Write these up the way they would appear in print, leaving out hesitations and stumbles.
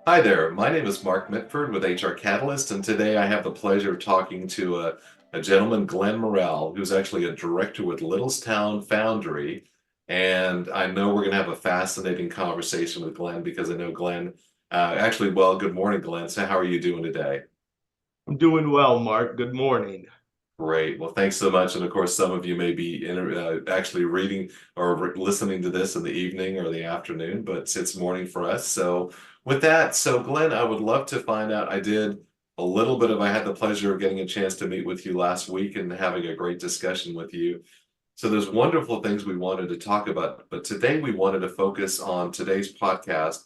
Hi there. My name is Mark Mitford with HR Catalyst, and today I have the pleasure of talking to a gentleman, Glen Morrell, who's actually a director with Littlestown Foundry. And I know we're going to have a fascinating conversation with Glen because I know Glen, good morning, Glen. So, how are you doing today? I'm doing well, Mark. Good morning. Great. Well, thanks so much. And of course, some of you may be actually reading or listening to this in the evening or the afternoon, but it's morning for us. So, with that, so Glenn, I would love to find out. I had the pleasure of getting a chance to meet with you last week and having a great discussion with you. So, there's wonderful things we wanted to talk about, but today we wanted to focus on today's podcast.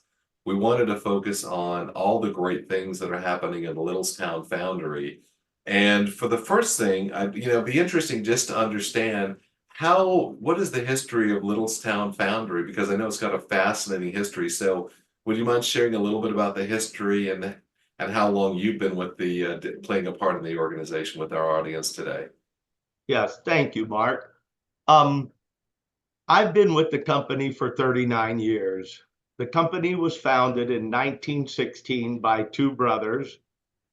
We wanted to focus on all the great things that are happening in the Littlestown Foundry. And for the first thing, it'd be interesting just to understand what is the history of Littlestown Foundry? Because I know it's got a fascinating history. So, would you mind sharing a little bit about the history and how long you've been with playing a part in the organization with our audience today? Yes, thank you, Mark. Um, I've been with the company for 39 years. The company was founded in 1916 by two brothers,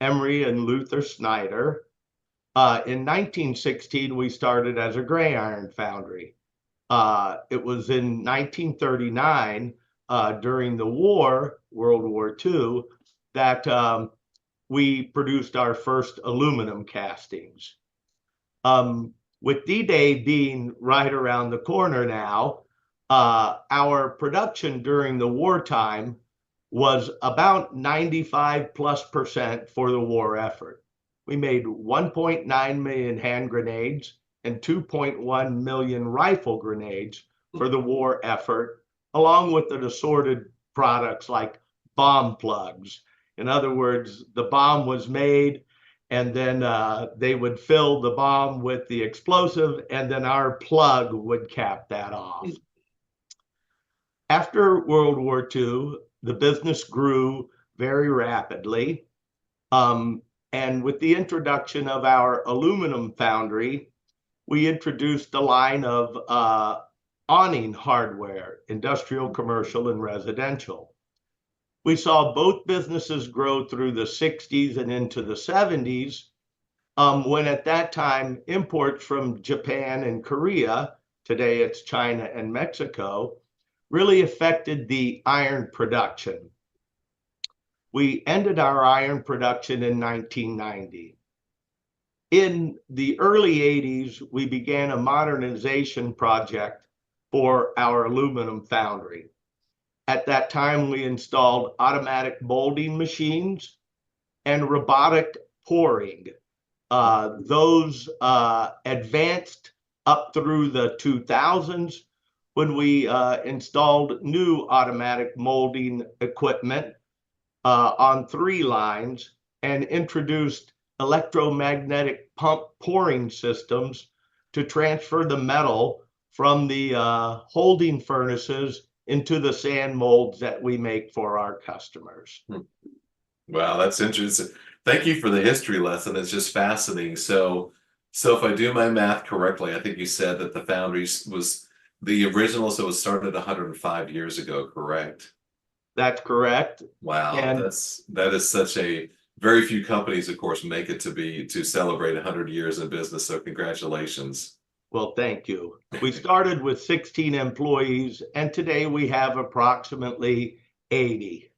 Emery and Luther Snyder. In 1916, we started as a gray iron foundry. It was in 1939, during the war, World War II, that we produced our first aluminum castings. With D-Day being right around the corner now, our production during the wartime was about 95+% for the war effort. We made 1.9 million hand grenades and 2.1 million rifle grenades for the war effort, along with the assorted products like bomb plugs. In other words, the bomb was made, and then they would fill the bomb with the explosive, and then our plug would cap that off. After World War II, the business grew very rapidly. And with the introduction of our aluminum foundry, we introduced a line of awning hardware, industrial, commercial, and residential. We saw both businesses grow through the 60s and into the 70s, when at that time imports from Japan and Korea, today it's China and Mexico, really affected the iron production. We ended our iron production in 1990. In the early 80s, we began a modernization project for our aluminum foundry. At that time, we installed automatic molding machines and robotic pouring. Those advanced up through the 2000s when we installed new automatic molding equipment on 3 lines and introduced electromagnetic pump pouring systems to transfer the metal from the holding furnaces into the sand molds that we make for our customers. Wow, that's interesting. Thank you for the history lesson. It's just fascinating. So if I do my math correctly, I think you said that the foundry was the original, so it was started 105 years ago, correct? That's correct. Wow, And that is such a very few companies, of course, make it to celebrate 100 years in business. So congratulations. well, thank you. We started with 16 employees, and today we have approximately 80.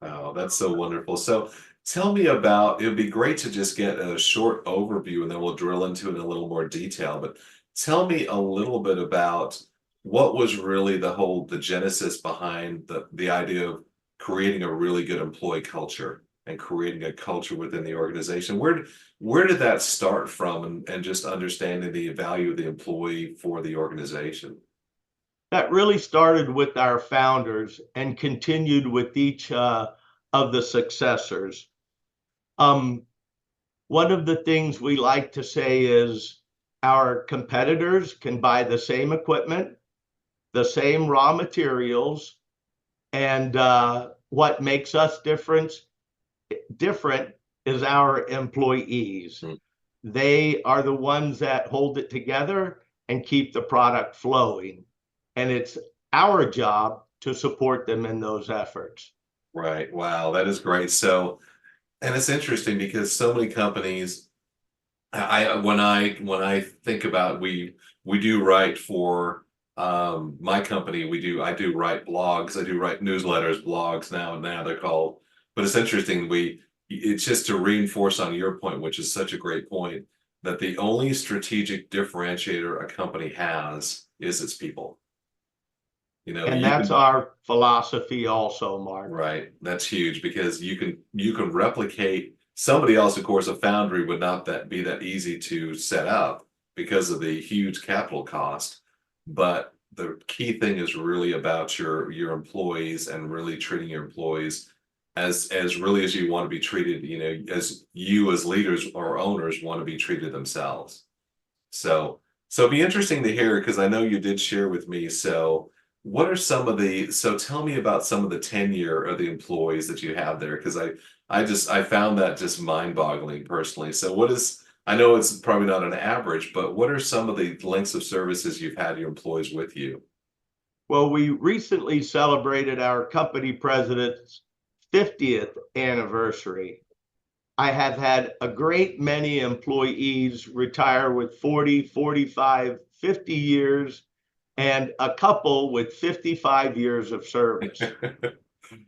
Oh, that's so wonderful. So tell me about, it would be great to just get a short overview and then we'll drill into it in a little more detail. But tell me a little bit about what was really the genesis behind the idea of creating a really good employee culture and creating a culture within the organization. Where did that start from and just understanding the value of the employee for the organization? That really started with our founders and continued with each of the successors. Um, One of the things we like to say is our competitors can buy the same equipment, the same raw materials, and what makes us different is our employees. Hmm. They are the ones that hold it together and keep the product flowing. And it's our job to support them in those efforts. Right. Wow, that is great. So, and it's interesting because so many companies, when I think about we do write for my company, I do write blogs, I do write newsletters, blogs now they're called. But it's interesting, it's just to reinforce on your point, which is such a great point, that the only strategic differentiator a company has is its people. You know, And you that's can our philosophy also, Mark. Right. That's huge because you can replicate somebody else, of course, a foundry would not that be that easy to set up because of the huge capital cost. But the key thing is really about your employees and really treating your employees as really as you want to be treated, you know, as you as leaders or owners want to be treated themselves. So it'd be interesting to hear because I know you did share with me. So what are some of so tell me about some of the tenure of the employees that you have there because I found that just mind-boggling personally. So I know it's probably not an average, but what are some of the lengths of services you've had your employees with you? Well, we recently celebrated our company president's 50th anniversary. I have had a great many employees retire with 40, 45, 50 years, and a couple with 55 years of service.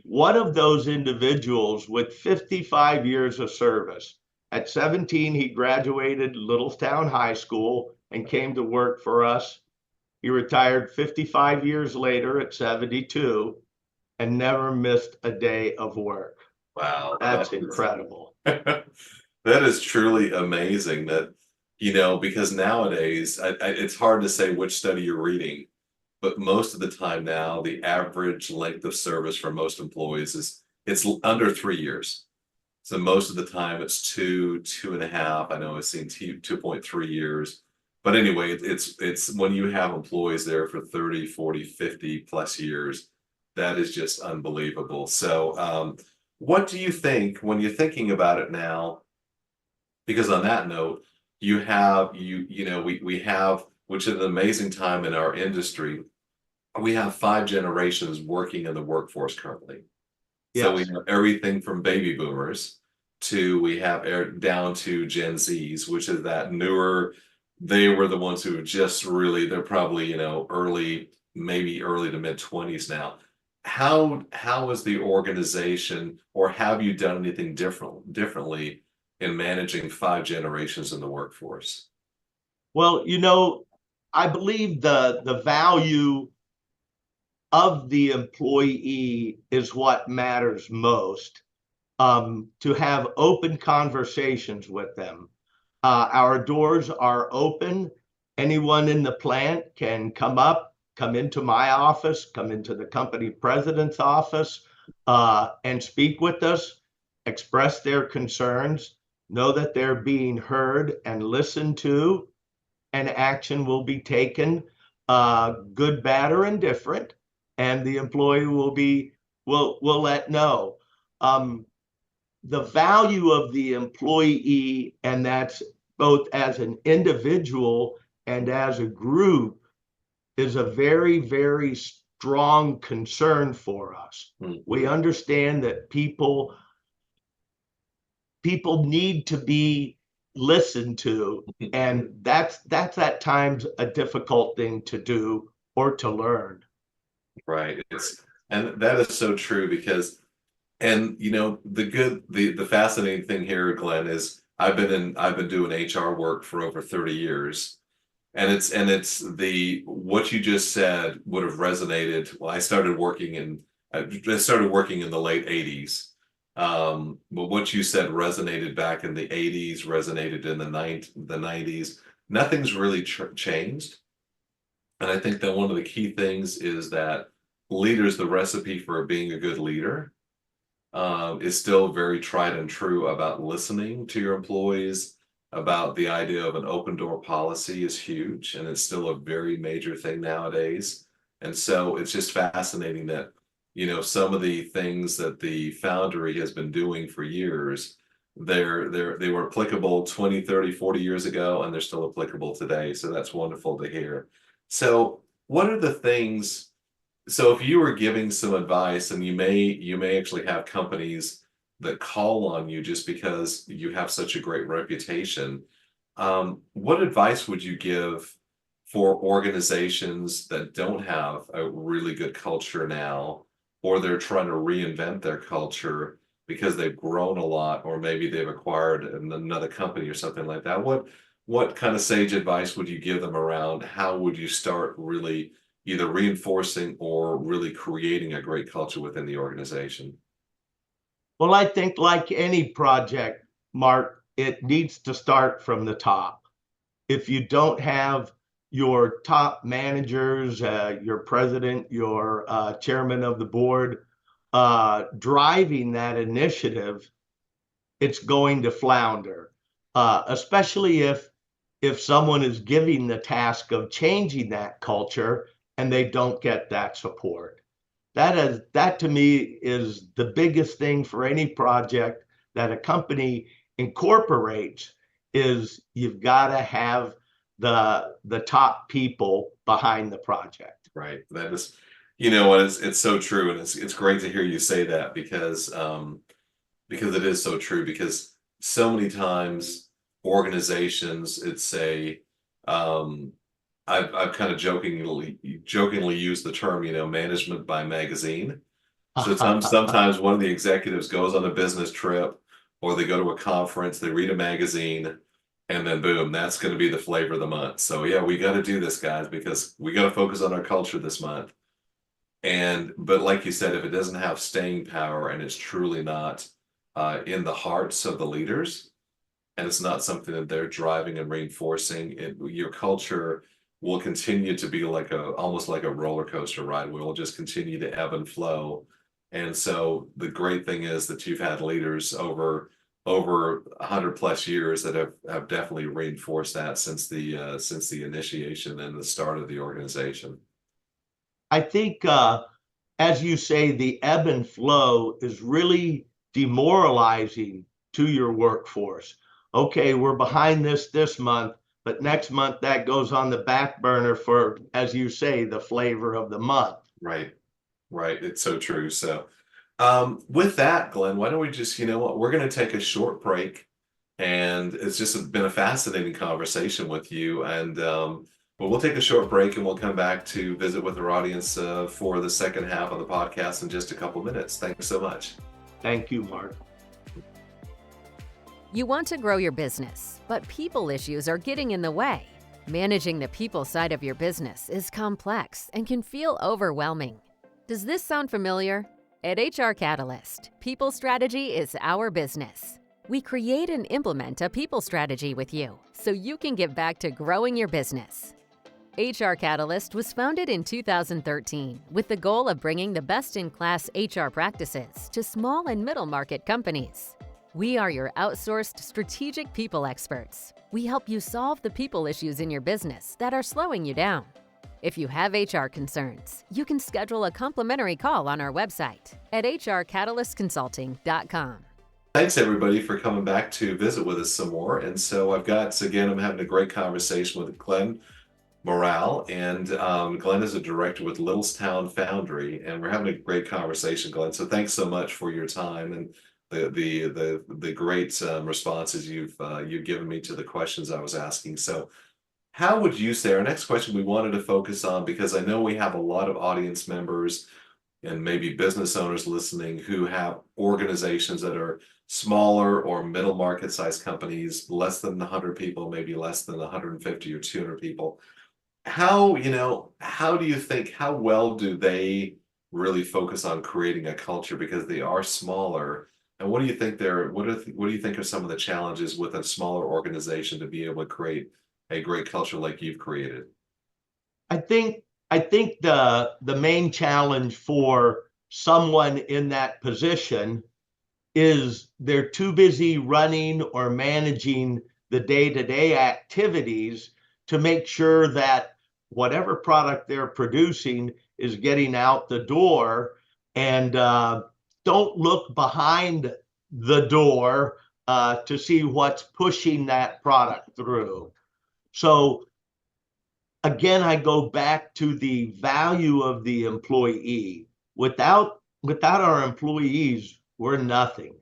One of those individuals with 55 years of service, at 17, he graduated Littlestown High School and came to work for us. He retired 55 years later at 72 and never missed a day of work. Wow, That's incredible. that is truly amazing that, you know, because nowadays it's hard to say which study you're reading, but most of the time now, the average length of service for most employees is it's under 3 years. So most of the time it's 2.5. I know I've seen 2.3 years. But anyway, it's when you have employees there for 30, 40, 50 plus years, that is just unbelievable. So what do you think when you're thinking about it now? Because on that note, you know, we have, which is an amazing time in our industry, we have 5 generations working in the workforce currently. So we Yes. have everything from baby boomers to we have down to Gen Zs, which is that newer. They were the ones who just really, they're probably, you know, maybe early to mid 20s now. How is the organization, or have you done anything differently in managing 5 generations in the workforce? Well, I believe the value of the employee is what matters most. To have open conversations with them. Our doors are open. Anyone in the plant can come into my office, come into the company president's office, and speak with us, express their concerns, know that they're being heard and listened to, and action will be taken, good, bad, or indifferent, and the employee will let know. Um, the value of the employee, and that's both as an individual and as a group, is a very, very strong concern for us. We Mhm. understand that people need to be listened to, and that's at times a difficult thing to do or to learn. Right. And that is so true because and you know the fascinating thing here, Glenn, is I've been doing HR work for over 30 years. And it's the what you just said would have resonated. Well, I started working in the late 80s. But what you said resonated back in the 80s, resonated in the 90s. Nothing's really changed. And I think that one of the key things is that leaders, the recipe for being a good leader is still very tried and true about listening to your employees, about the idea of an open door policy is huge, and it's still a very major thing nowadays. And so it's just fascinating that, you know, some of the things that the Foundry has been doing for years, they were applicable 20, 30, 40 years ago, and they're still applicable today. So that's wonderful to hear. So what are the things So if you were giving some advice, and you may actually have companies that call on you just because you have such a great reputation, what advice would you give for organizations that don't have a really good culture now, or they're trying to reinvent their culture because they've grown a lot, or maybe they've acquired another company or something like that? What kind of sage advice would you give them around how would you start really either reinforcing or really creating a great culture within the organization? Well, I think like any project, Mark, it needs to start from the top. If you don't have your top managers, your president, your chairman of the board driving that initiative, it's going to flounder, especially if someone is giving the task of changing that culture and they don't get that support. That to me is the biggest thing for any project that a company incorporates is you've got to have the top people behind the project. Right. That is, you know what, it's so true. And it's great to hear you say that because it is so true, because so many times organizations, it's a I've kind of jokingly used the term, management by magazine. So sometimes one of the executives goes on a business trip, or they go to a conference, they read a magazine, and then boom, that's going to be the flavor of the month. So yeah, we got to do this, guys, because we got to focus on our culture this month. But like you said, if it doesn't have staying power and it's truly not in the hearts of the leaders, and it's not something that they're driving and reinforcing, your culture will continue to be like almost like a roller coaster ride. We will just continue to ebb and flow. And so the great thing is that you've had leaders over 100+ years that have definitely reinforced that since the initiation and the start of the organization. I think, as you say, the ebb and flow is really demoralizing to your workforce. Okay, we're behind this month, but next month that goes on the back burner for, as you say, the flavor of the month. Right. Right. It's so true. So, with that, Glenn, why don't we just, you know what, we're going to take a short break, and it's just been a fascinating conversation with you. But we'll take a short break, and we'll come back to visit with our audience for the second half of the podcast in just a couple minutes. Thanks so much. Thank you, Mark. You want to grow your business, but people issues are getting in the way. Managing the people side of your business is complex and can feel overwhelming. Does this sound familiar? At HR Catalyst, people strategy is our business. We create and implement a people strategy with you so you can get back to growing your business. HR Catalyst was founded in 2013 with the goal of bringing the best-in-class HR practices to small and middle market companies. We are your outsourced strategic people experts. We help you solve the people issues in your business that are slowing you down. If you have HR concerns, you can schedule a complimentary call on our website at hrcatalystconsulting.com. Thanks everybody for coming back to visit with us some more. And so I'm having a great conversation with Glen Morrell, and Glen is a director with Littlestown Foundry, and we're having a great conversation, Glen. So thanks so much for your time and the great responses you've given me to the questions I was asking. So how would you say, our next question we wanted to focus on, because I know we have a lot of audience members and maybe business owners listening who have organizations that are smaller or middle market size companies, less than 100 people, maybe less than 150 or 200 people. How do you think, how well do they really focus on creating a culture, because they are smaller? And what do you think what do you think are some of the challenges with a smaller organization to be able to create a great culture like you've created? I think the main challenge for someone in that position is they're too busy running or managing the day-to-day activities to make sure that whatever product they're producing is getting out the door, and don't look behind the door to see what's pushing that product through. So again, I go back to the value of the employee. Without our employees, we're nothing.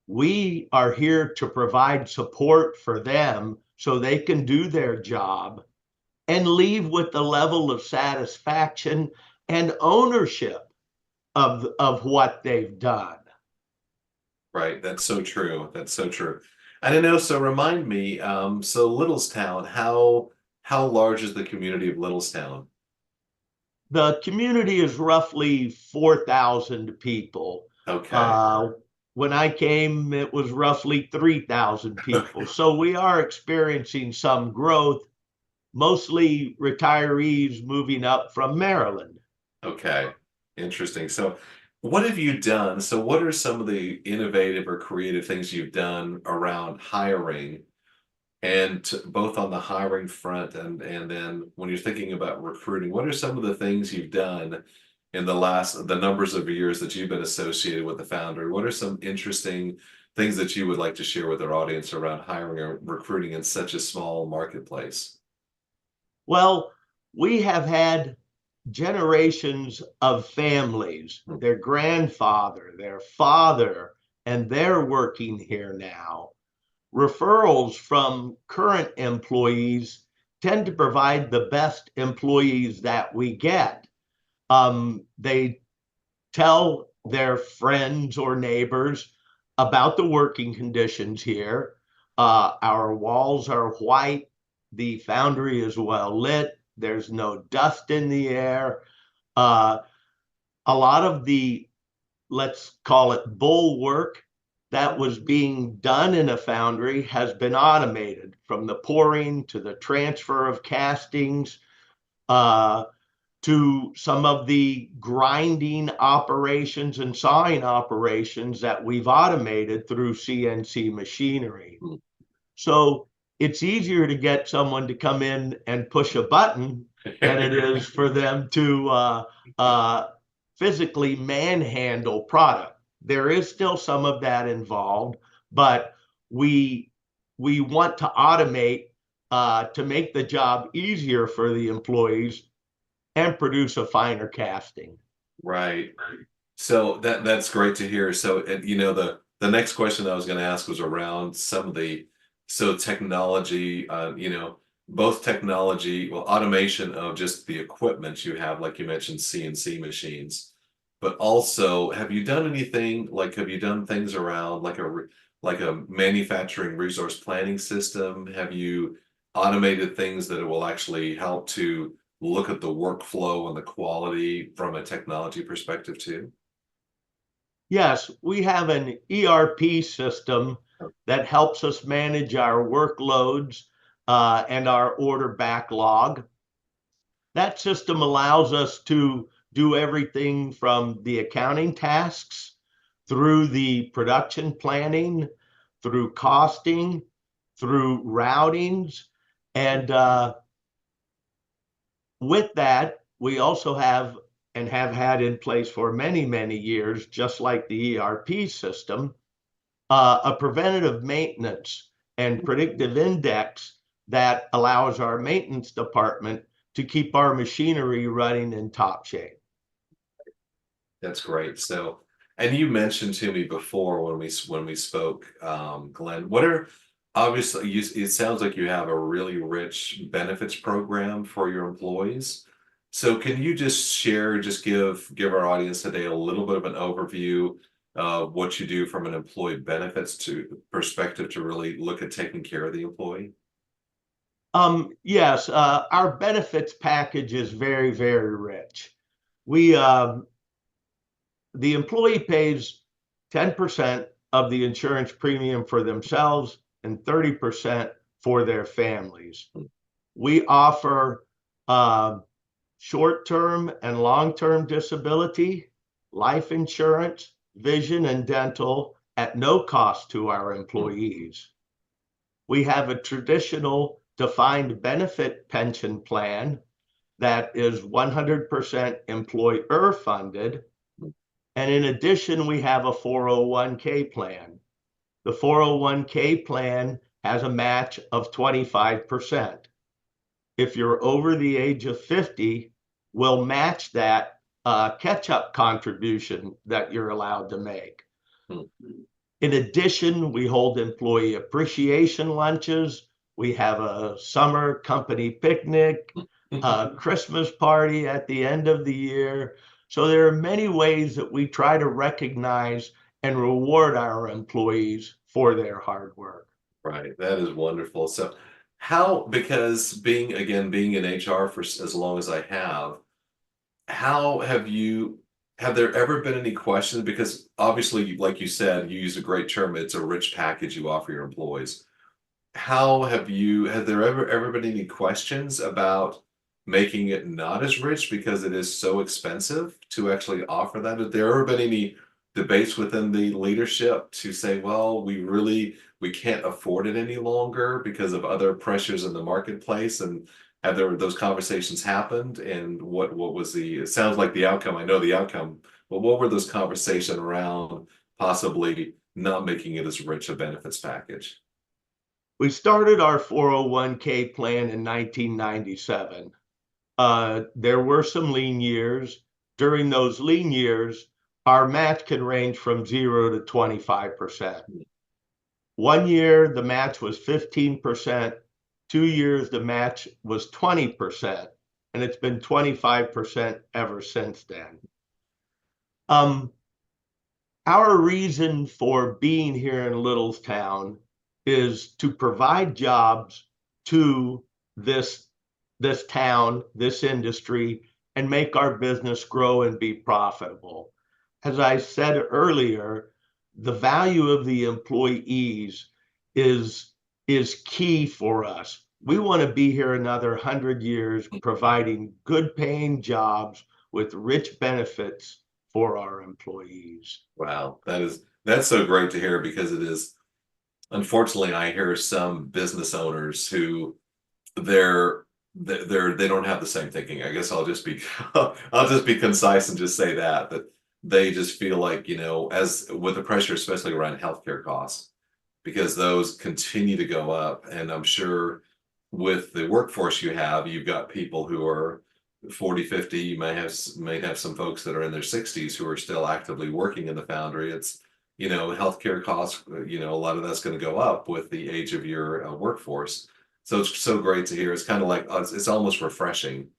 We are here to provide support for them so they can do their job and leave with the level of satisfaction and ownership of what they've done. Right. That's so true. That's so true. And I know, so remind me, so Littlestown, how large is the community of Littlestown? The community is roughly 4,000 people. Okay. Uh, when I came, it was roughly 3,000 people. So we are experiencing some growth, mostly retirees moving up from Maryland. Okay, interesting. So, what have you done? So, what are some of the innovative or creative things you've done around hiring, and both on the hiring front and then when you're thinking about recruiting, what are some of the things you've done in the numbers of years that you've been associated with the Foundry? What are some interesting things that you would like to share with our audience around hiring or recruiting in such a small marketplace? Well, we have had generations of families, Hmm. their grandfather, their father, and they're working here now. Referrals from current employees tend to provide the best employees that we get. They tell their friends or neighbors about the working conditions here. Our walls are white. The foundry is well lit. There's no dust in the air. Uh, a lot of the, let's call it bull work that was being done in a foundry has been automated, from the pouring to the transfer of castings, uh, to some of the grinding operations and sawing operations that we've automated through CNC machinery. Hmm. So it's easier to get someone to come in and push a button than it is for them to uh, physically manhandle product. There is still some of that involved, but we we want to automate to make the job easier for the employees and produce a finer casting. Right. So that's great to hear. So, and the next question I was going to ask was around some of the technology. Both technology, well, automation of just the equipment you have, like you mentioned, CNC machines, but also, have you done anything like have you done things around like a manufacturing resource planning system? Have you automated things that will actually help to look at the workflow and the quality from a technology perspective too? Yes, we have an ERP system that helps us manage our workloads and our order backlog. That system allows us to do everything from the accounting tasks through the production planning, through costing, through routings. And with that, we also have and have had in place for many, many years, just like the ERP system, a preventative maintenance and predictive index that allows our maintenance department to keep our machinery running in top shape. That's great. So, and you mentioned to me before when we spoke, Glenn, what are obviously it sounds like you have a really rich benefits program for your employees. So, can you just give our audience today a little bit of an overview of what you do from an employee benefits to perspective to really look at taking care of the employee? Yes, our benefits package is very, very rich. We The employee pays 10% of the insurance premium for themselves and 30% for their families. We offer uh, short-term and long-term disability, life insurance, vision, and dental at no cost to our employees. We have a traditional defined benefit pension plan that is 100% employer funded. And in addition, we have a 401k plan. The 401k plan has a match of 25%. if you're over the age of 50, will match that catch-up contribution that you're allowed to make. In addition, we hold employee appreciation lunches. We have a summer company picnic, a Christmas party at the end of the year. So there are many ways that we try to recognize and reward our employees for their hard work. Right, that is wonderful. So because being in HR for as long as I how have there ever been any questions? Because obviously, like you said, you use a great term, it's a rich package you offer your employees. Have there ever been any questions about making it not as rich because it is so expensive to actually offer that? Have there ever been any debates within the leadership to say, well, we can't afford it any longer because of other pressures in the marketplace? And have those conversations happened? And what was it sounds like the outcome, I know the outcome, but what were those conversations around possibly not making it as rich a benefits package? We started our 401k plan in 1997. There were some lean years. During those lean years, our match can range from 0 to 25%. 1 year, the match was 15%. 2 years, the match was 20%. And it's been 25% ever since then. Our reason for being here in Littlestown is to provide jobs to this town, this industry, and make our business grow and be profitable. As I said earlier, the value of the employees is key for us. We want to be here another 100 years, providing good paying jobs with rich benefits for our employees. Wow, that's so great to hear, because it is, unfortunately, I hear some business owners who they don't have the same thinking. I guess I'll just be I'll just be concise and just say that they just feel like, as with the pressure, especially around healthcare costs, because those continue to go up. And I'm sure with the workforce you've got people who are 40, 50, you may have some folks that are in their 60s who are still actively working in the foundry. It's, healthcare costs, a lot of that's going to go up with the age of your workforce. So it's so great to hear. It's kind of like, it's almost refreshing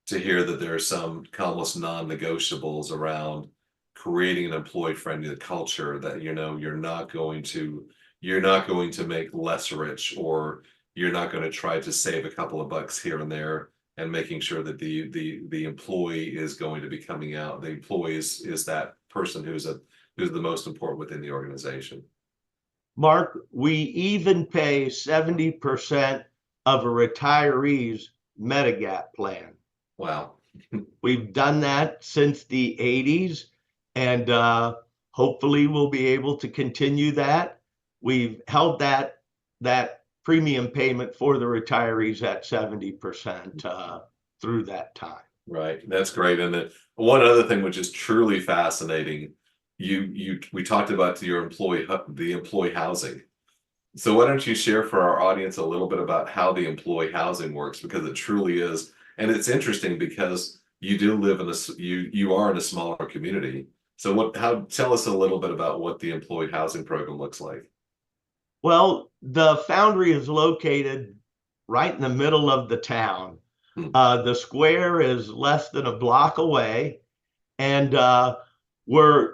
to hear that there are some almost non-negotiables around creating an employee-friendly culture, that, you're not going to make less rich, or you're not going to try to save a couple of bucks here and there, and making sure that the employee is going to be coming out. The employee is that person who's the most important within the organization. Mark, we even pay 70% of a retiree's Medigap plan. Wow. We've done that since the 80s, and hopefully we'll be able to continue that. We've held that premium payment for the retirees at 70% through that time. Right, that's great. And then one other thing which is truly fascinating, we talked about the employee housing. So why don't you share for our audience a little bit about how the employee housing works, because it truly is, and it's interesting because you do live you are in a smaller community. So tell us a little bit about what the employee housing program looks like. Well, the foundry is located right in the middle of the town. The square is less than a block away, and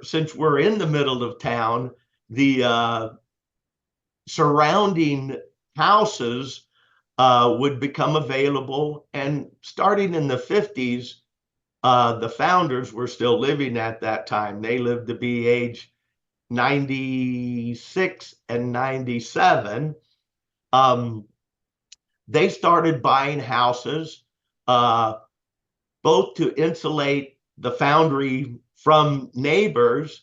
since we're in the middle of town, the surrounding houses would become available. And starting in the 50s, the founders were still living at that time. They lived to be age 96 and 97. They started buying houses, both to insulate the foundry from neighbors,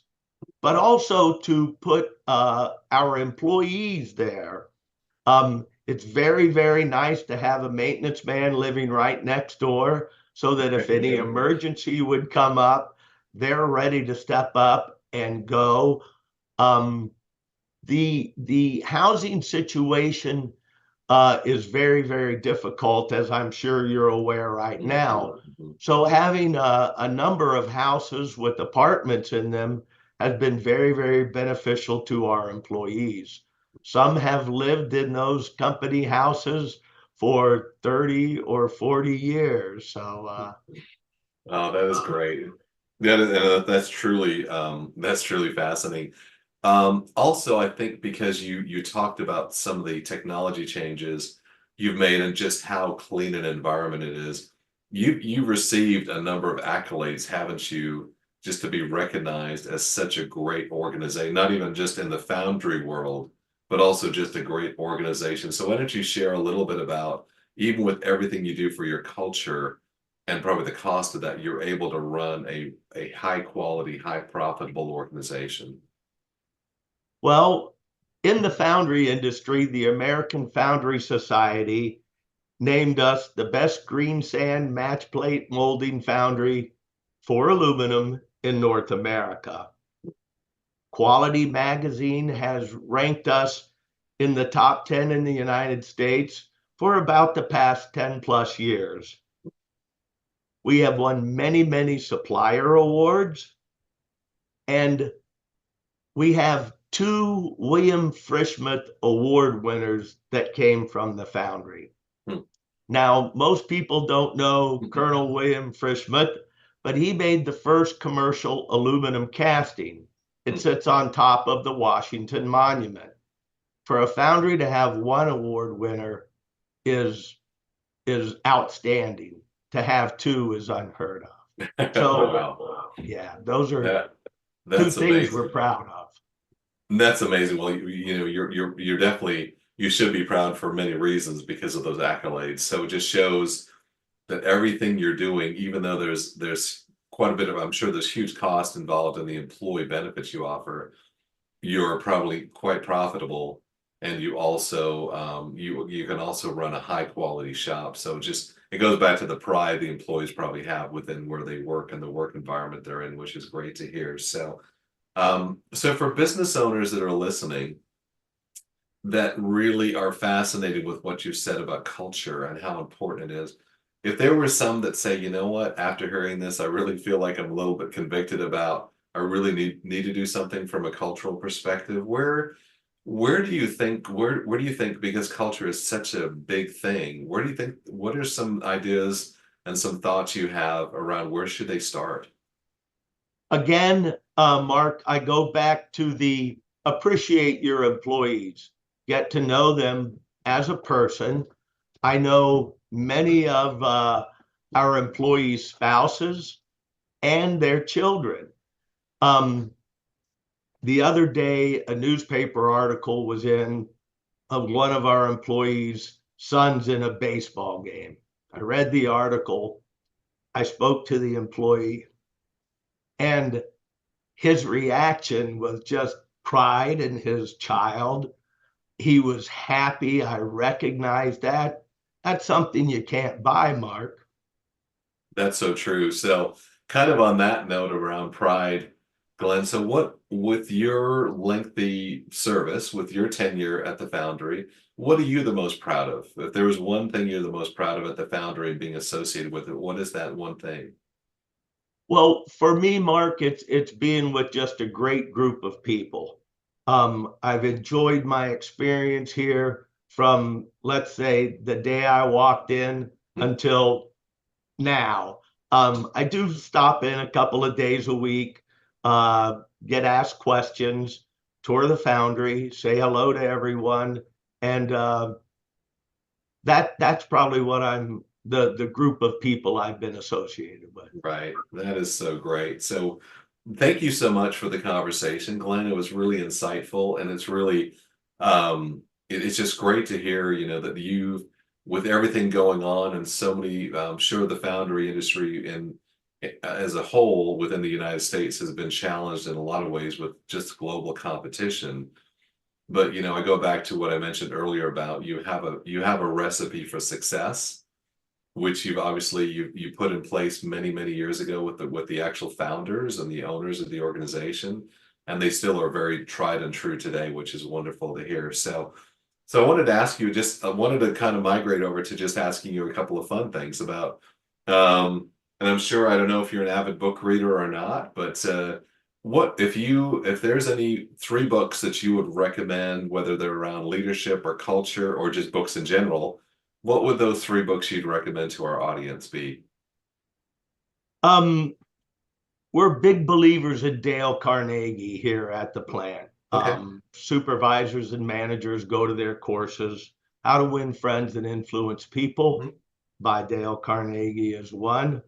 but also to put our employees there. It's very, very nice to have a maintenance man living right next door, so that if any emergency would come up, they're ready to step up and go. The housing situation is very, very difficult, as I'm sure you're aware right now. Mm-hmm. So having a number of houses with apartments in them has been very, very beneficial to our employees. Some have lived in those company houses for 30 or 40 years. So Oh, that is great. That's truly fascinating. Also, I think because you talked about some of the technology changes you've made and just how clean an environment it is, you've received a number of accolades, haven't you? Just to be recognized as such a great organization, not even just in the foundry world, but also just a great organization. So why don't you share a little bit about, even with everything you do for your culture and probably the cost of that, you're able to run a high quality, high profitable organization. well, in the foundry industry, the American Foundry Society named us the best green sand match plate molding foundry for aluminum in North America. Quality Magazine has ranked us in the top 10 in the United States for about the past 10 plus years. We have won many, many supplier awards, and we have two William Frischmuth Award winners that came from the foundry. Hmm. Now, most people don't know Colonel William Frischmuth, but he made the first commercial aluminum casting. It sits on top of the Washington Monument. For a foundry to have one award winner is outstanding. To have two is unheard of. So, Wow. yeah, those are That two that's things we're amazing. proud of. That's amazing. Well, you know, you're definitely, you should be proud for many reasons because of those accolades. So it just shows that everything you're doing, even though there's quite a bit of, I'm sure there's huge cost involved in the employee benefits you offer, you're probably quite profitable, and you also you can also run a high quality shop. So just it goes back to the pride the employees probably have within where they work and the work environment they're in, which is great to hear. So so for business owners that are listening that really are fascinated with what you said about culture and how important it is, if there were some that say, you know what, after hearing this, I really feel like I'm a little bit convicted about, I really need to do something from a cultural perspective, where do you think, where do you think, because culture is such a big thing, where do you think, what are some ideas and some thoughts you have around where should they start? Again, Mark, I go back to the appreciate your employees, get to know them as a person. I know many of our employees' spouses and their children. Um, the other day, a newspaper article was in of one of our employees' sons in a baseball game. I read the article. I spoke to the employee, and his reaction was just pride in his child. He was happy. I recognized that. That's something you can't buy, Mark. That's so true. So, kind of on that note around pride, Glenn, so what, with your lengthy service, with your tenure at the Foundry, what are you the most proud of? If there was one thing you're the most proud of at the Foundry and being associated with it, what is that one thing? Well, for me, Mark, it's being with just a great group of people. I've enjoyed my experience here from, let's say, the day I walked in until now. I do stop in a couple of days a week, get asked questions, tour the foundry, say hello to everyone, and that's probably what I'm the group of people I've been associated with. Right. That is so great. So thank you so much for the conversation, Glenn. It was really insightful, and it's really it's just great to hear, you know, that you, with everything going on and so many, I'm sure the foundry industry in as a whole within the United States has been challenged in a lot of ways with just global competition. But you know, I go back to what I mentioned earlier about you have a recipe for success, which you've obviously you put in place many years ago with the actual founders and the owners of the organization, and they still are very tried and true today, which is wonderful to hear. So So I wanted to ask you I wanted to kind of migrate over to just asking you a couple of fun things about, and I'm sure, I don't know if you're an avid book reader or not, but if there's any 3 books that you would recommend, whether they're around leadership or culture or just books in general, what would those 3 books you'd recommend to our audience be? Um, we're big believers in Dale Carnegie here at the plant. Okay. Supervisors and managers go to their courses. How to Win Friends and Influence People Mhm. by Dale Carnegie is one.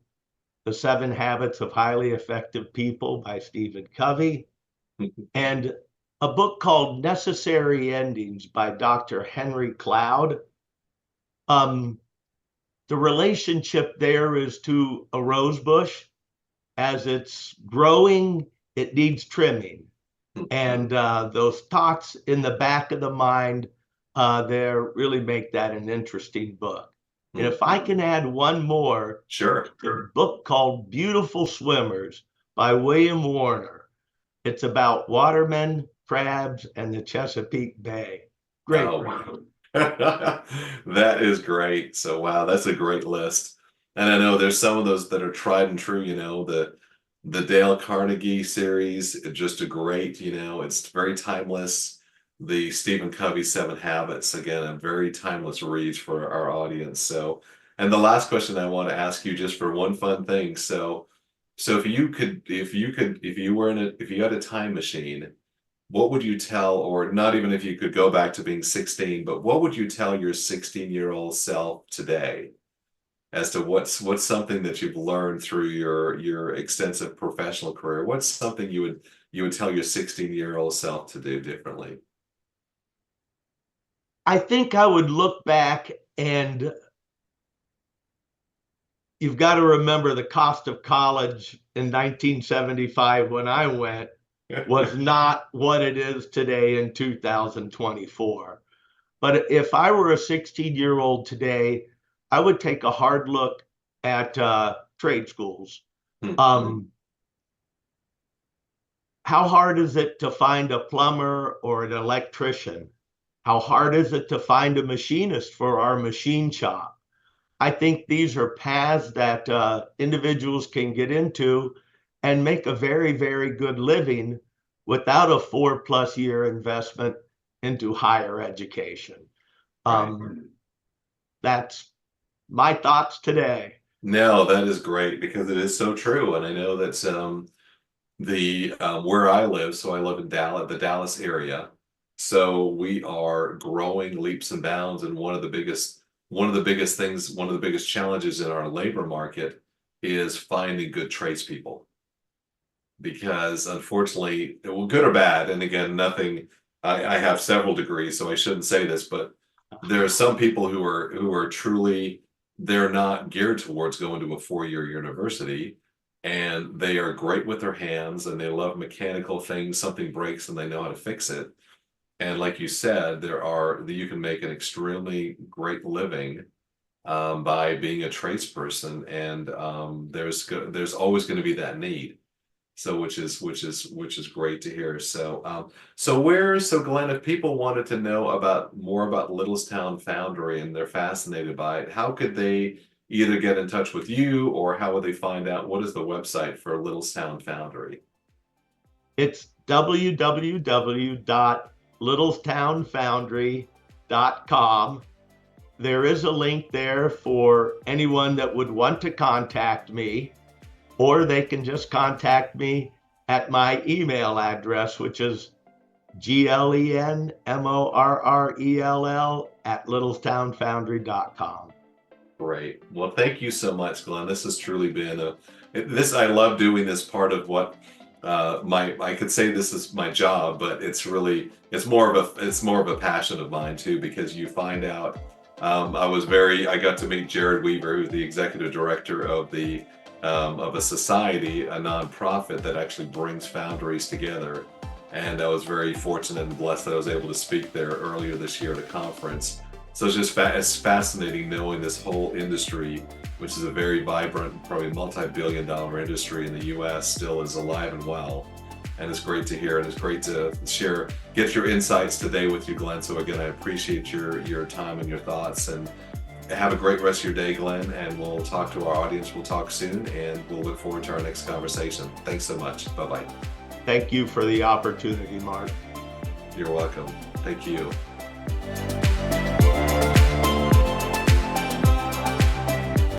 The 7 Habits of Highly Effective People by Stephen Covey, and a book called Necessary Endings by Dr. Henry Cloud. The relationship there is to a rose bush. As it's growing, it needs trimming. And those thoughts in the back of the mind there really make that an interesting book. And if I can add one more, Sure. a book called Beautiful Swimmers by William Warner. It's about watermen, crabs, and the Chesapeake Bay. Great. Oh, wow. That is great. So, wow, that's a great list. And I know there's some of those that are tried and true, the Dale Carnegie series, just a great, it's very timeless. The Stephen Covey 7 Habits, again, a very timeless read for our audience. So, and the last question I want to ask you just for one fun thing. So if you had a time machine, what would you tell, or not even if you could go back to being 16, but what would you tell your 16-year-old self today as to what's something that you've learned through your extensive professional career? What's something you would tell your 16-year-old self to do differently? I think I would look back, and you've got to remember the cost of college in 1975 when I went was not what it is today in 2024. But if I were a 16-year-old today, I would take a hard look at trade schools. How hard is it to find a plumber or an electrician? How hard is it to find a machinist for our machine shop? I think these are paths that individuals can get into and make a very, very good living without a 4+ year investment into higher education. That's my thoughts today. No, that is great because it is so true. And I know that where I live, so I live in Dallas, the Dallas area. So we are growing leaps and bounds, and one of the biggest challenges in our labor market is finding good tradespeople. Because unfortunately, well, good or bad, and again, I have several degrees, so I shouldn't say this, but there are some people who are truly, they're not geared towards going to a 4-year university, and they are great with their hands and they love mechanical things. Something breaks and they know how to fix it. And like you said, you can make an extremely great living by being a tradesperson, and there's always going to be that need. So which is great to hear. So Glenn, if people wanted to know more about Littlestown Foundry and they're fascinated by it, how could they either get in touch with you, or how would they find out what is the website for Littlestown Foundry? It's www.littlestownfoundry.com. There is a link there for anyone that would want to contact me, or they can just contact me at my email address, which is glenmorrell@littlestownfoundry.com. Great. Well, thank you so much, Glenn. This has truly been I love doing this part of what I could say this is my job, but it's more of a passion of mine too, because you find out, I got to meet Jared Weaver, who's the executive director of a society, a nonprofit that actually brings foundries together. And I was very fortunate and blessed that I was able to speak there earlier this year at a conference. So it's fascinating knowing this whole industry, which is a very vibrant, probably multi-billion-dollar industry in the US, still is alive and well. and it's great to hear, and it's great to get your insights today with you, Glenn. So again, I appreciate your time and your thoughts, and have a great rest of your day, Glenn, and we'll talk to our audience. We'll talk soon, and we'll look forward to our next conversation. Thanks so much. Bye-bye. Thank you for the opportunity, Mark. You're welcome. Thank you.